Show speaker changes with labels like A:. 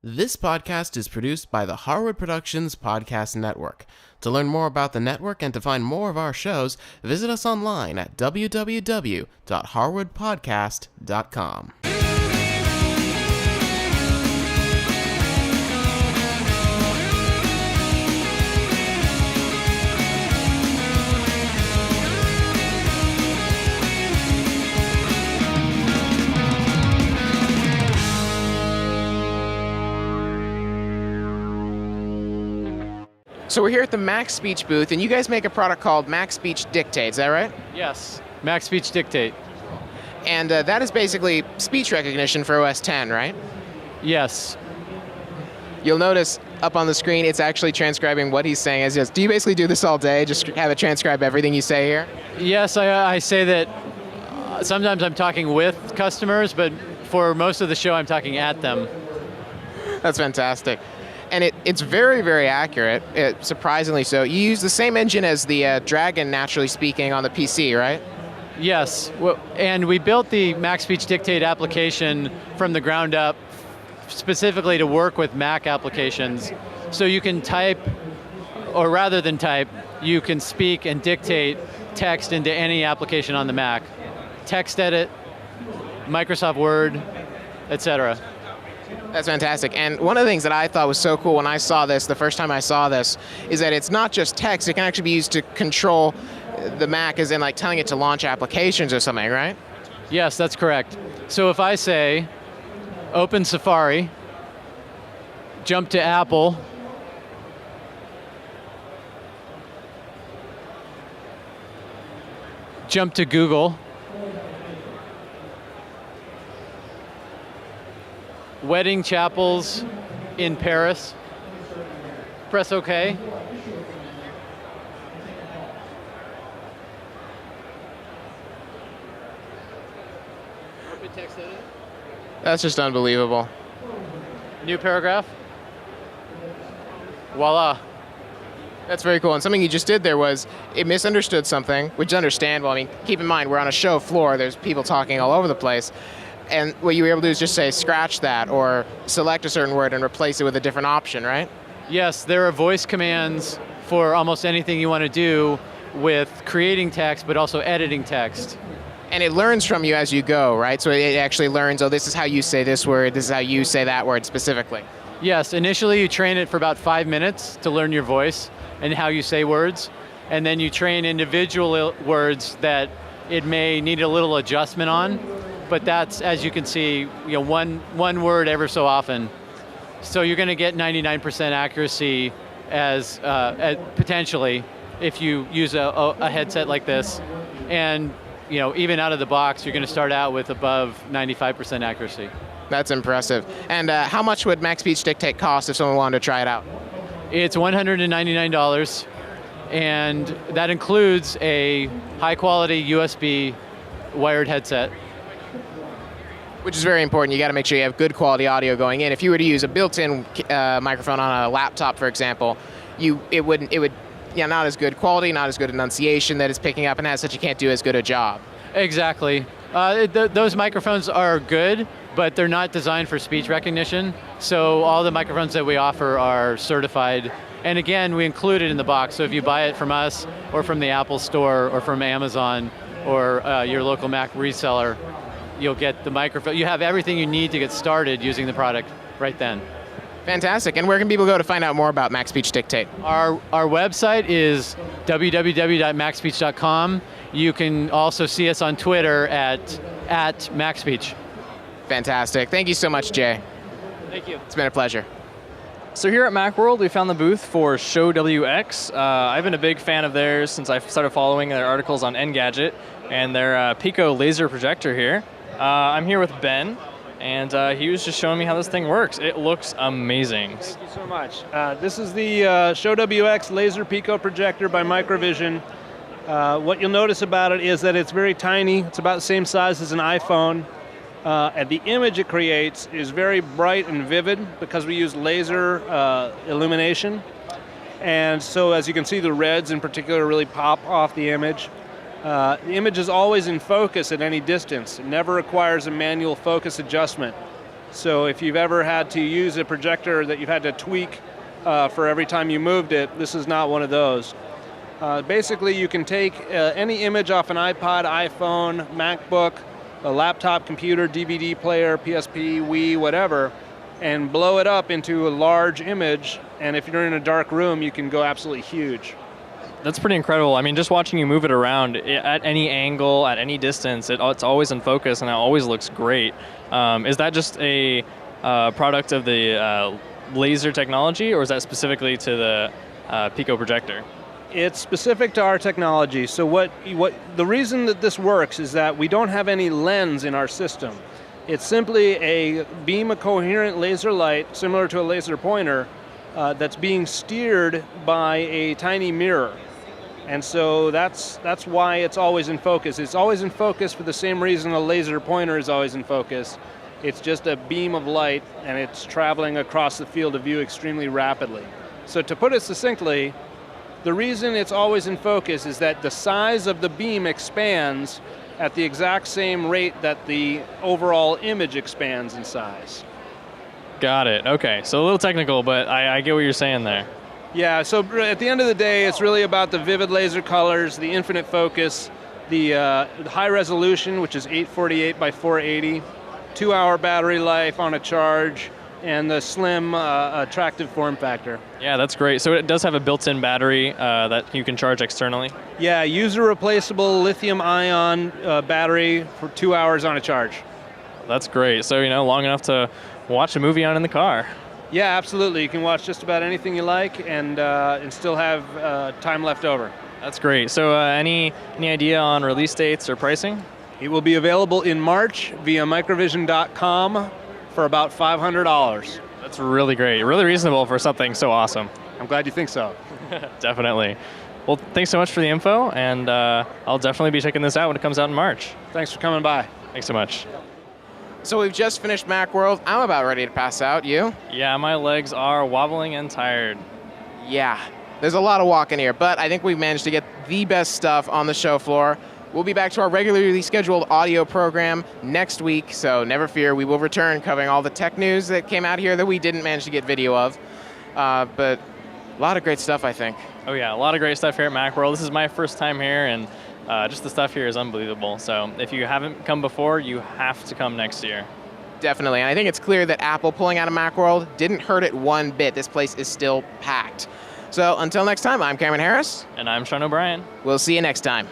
A: This podcast is produced by the Harwood Productions Podcast Network. To learn more about the network and to find more of our shows, visit us online at www.harwoodpodcast.com. So we're here at the MacSpeech booth, and you guys make a product called MacSpeech Dictate, is that right?
B: Yes, MacSpeech Dictate.
A: And that is basically speech recognition for OS X, right?
B: Yes.
A: You'll notice up on the screen, it's actually transcribing what he's saying. Do you basically do this all day, just have it transcribe everything you say here?
B: Yes, I say that sometimes I'm talking with customers, but for most of the show, I'm talking at them.
A: That's fantastic. And it's very, very accurate, surprisingly so. You use the same engine as the Dragon, naturally speaking, on the PC, right?
B: Yes, and we built the MacSpeech Dictate application from the ground up specifically to work with Mac applications. So you can type, or rather than type, you can speak and dictate text into any application on the Mac. Text edit, Microsoft Word, etc.
A: That's fantastic. And one of the things that I thought was so cool when I saw this, the first time I saw this, is that it's not just text, it can actually be used to control the Mac, as in like telling it to launch applications or something, right?
B: Yes, that's correct. So if I say, open Safari, jump to Apple, jump to Google, wedding chapels in Paris, press OK. Open text edit.
A: That's just unbelievable.
B: New paragraph. Voila.
A: That's very cool. And something you just did there was, it misunderstood something, which is understandable. I mean, keep in mind, we're on a show floor, there's people talking all over the place. And what you were able to do is just say, scratch that, or select a certain word and replace it with a different option, right?
B: Yes, there are voice commands for almost anything you want to do with creating text, but also editing text.
A: And it learns from you as you go, right? So it actually learns, oh, this is how you say this word, this is how you say that word specifically.
B: Yes, initially you train it for about 5 minutes to learn your voice and how you say words. And then you train individual words that it may need a little adjustment on. But that's, as you can see, one word ever so often. So you're going to get 99% accuracy as potentially if you use a headset like this. And even out of the box, you're going to start out with above 95% accuracy.
A: That's impressive. And how much would MacSpeech Dictate cost if someone wanted to try it out?
B: It's $199, and that includes a high-quality USB wired headset.
A: Which is very important. You got to make sure you have good quality audio going in. If you were to use a built-in microphone on a laptop, for example, it would not as good quality, not as good enunciation that it's picking up, and as such, you can't do as good a job.
B: Exactly. Those microphones are good, but they're not designed for speech recognition. So all the microphones that we offer are certified. And again, we include it in the box. So if you buy it from us, or from the Apple Store, or from Amazon, or your local Mac reseller, you'll get the microphone. You have everything you need to get started using the product right then.
A: Fantastic. And where can people go to find out more about MacSpeech Dictate?
B: Our website is www.macspeech.com. You can also see us on Twitter at MacSpeech.
A: Fantastic. Thank you so much, Jay.
B: Thank you.
A: It's been a pleasure.
C: So here at Macworld, we found the booth for Show WX. I've been a big fan of theirs since I started following their articles on Engadget and their Pico laser projector here. I'm here with Ben, and he was just showing me how this thing works. It looks amazing.
D: Thank you so much. This is the Show WX laser Pico projector by Microvision. What you'll notice about it is that it's very tiny. It's about the same size as an iPhone. And the image it creates is very bright and vivid because we use laser illumination. And so as you can see, the reds in particular really pop off the image. The image is always in focus at any distance. It never requires a manual focus adjustment. So if you've ever had to use a projector that you've had to tweak for every time you moved it, this is not one of those. Basically, you can take any image off an iPod, iPhone, MacBook, a laptop computer, DVD player, PSP, Wii, whatever, and blow it up into a large image, and if you're in a dark room, you can go absolutely huge.
C: That's pretty incredible. I mean, just watching you move it around at any angle, at any distance, it's always in focus and it always looks great. Is that just a product of the laser technology, or is that specifically to the Pico projector?
D: It's specific to our technology. So what the reason that this works is that we don't have any lens in our system. It's simply a beam of coherent laser light, similar to a laser pointer, that's being steered by a tiny mirror. And so that's why it's always in focus. It's always in focus for the same reason a laser pointer is always in focus. It's just a beam of light, and it's traveling across the field of view extremely rapidly. So to put it succinctly, the reason it's always in focus is that the size of the beam expands at the exact same rate that the overall image expands in size.
C: Got it. Okay, so a little technical, but I get what you're saying there.
D: Yeah, so at the end of the day, it's really about the vivid laser colors, the infinite focus, the high resolution, which is 848 by 480, 2-hour battery life on a charge, and the slim, attractive form factor.
C: Yeah, that's great. So it does have a built-in battery that you can charge externally?
D: Yeah, user-replaceable lithium-ion battery for 2 hours on a charge.
C: That's great. So, long enough to watch a movie on in the car.
D: Yeah, absolutely. You can watch just about anything you like and still have time left over.
C: That's great. So any idea on release dates or pricing?
D: It will be available in March via microvision.com for about $500.
C: That's really great. Really reasonable for something so awesome.
D: I'm glad you think so.
C: Definitely. Well, thanks so much for the info, and I'll definitely be checking this out when it comes out in March.
D: Thanks for coming by.
C: Thanks so much.
A: So we've just finished Macworld. I'm about ready to pass out. You?
C: Yeah, my legs are wobbling and tired.
A: Yeah. There's a lot of walking here, but I think we've managed to get the best stuff on the show floor. We'll be back to our regularly scheduled audio program next week, so never fear. We will return covering all the tech news that came out here that we didn't manage to get video of. But a lot of great stuff, I think.
C: Oh yeah, a lot of great stuff here at Macworld. This is my first time here, and just the stuff here is unbelievable. So if you haven't come before, you have to come next year.
A: Definitely, and I think it's clear that Apple pulling out of Macworld didn't hurt it one bit. This place is still packed. So until next time, I'm Cameron Harris.
C: And I'm Sean O'Brien.
A: We'll see you next time.